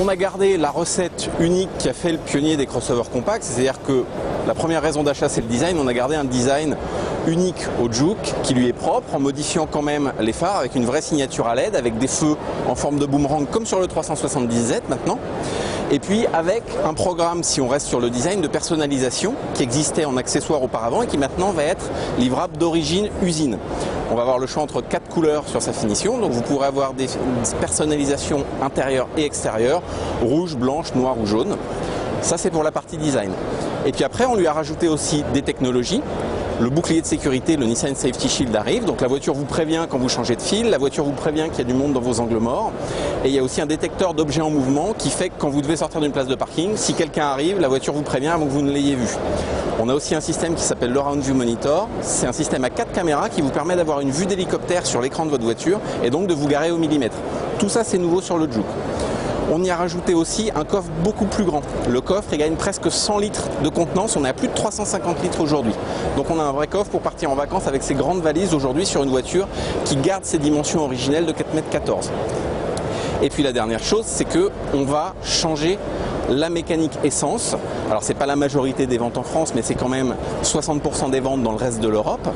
On a gardé la recette unique qui a fait le pionnier des crossovers compacts, c'est-à-dire que la première raison d'achat c'est le design, on a gardé un design unique au Juke qui lui est propre en modifiant quand même les phares avec une vraie signature à LED, avec des feux en forme de boomerang comme sur le 370Z maintenant. Et puis avec un programme, si on reste sur le design, de personnalisation qui existait en accessoire auparavant et qui maintenant va être livrable d'origine usine. On va avoir le choix entre 4 couleurs sur sa finition, donc vous pourrez avoir des personnalisations intérieures et extérieures, rouge, blanche, noire ou jaune. Ça c'est pour la partie design. Et puis après on lui a rajouté aussi des technologies. Le bouclier de sécurité, le Nissan Safety Shield arrive, donc la voiture vous prévient quand vous changez de fil, la voiture vous prévient qu'il y a du monde dans vos angles morts, et il y a aussi un détecteur d'objets en mouvement qui fait que quand vous devez sortir d'une place de parking, si quelqu'un arrive, la voiture vous prévient avant que vous ne l'ayez vu. On a aussi un système qui s'appelle le Round View Monitor, c'est un système à 4 caméras qui vous permet d'avoir une vue d'hélicoptère sur l'écran de votre voiture et donc de vous garer au millimètre. Tout ça c'est nouveau sur le Juke. On y a rajouté aussi un coffre beaucoup plus grand. Le coffre, il gagne presque 100 litres de contenance, on est à plus de 350 litres aujourd'hui. Donc on a un vrai coffre pour partir en vacances avec ces grandes valises aujourd'hui sur une voiture qui garde ses dimensions originelles de 4,14 m. Et puis la dernière chose, c'est qu'on va changer la mécanique essence. Alors c'est pas la majorité des ventes en France, mais c'est quand même 60% des ventes dans le reste de l'Europe.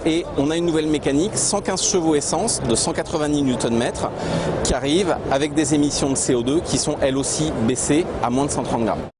Et on a une nouvelle mécanique, 115 chevaux essence de 190 Nm qui arrive avec des émissions de CO2 qui sont elles aussi baissées à moins de 130 grammes.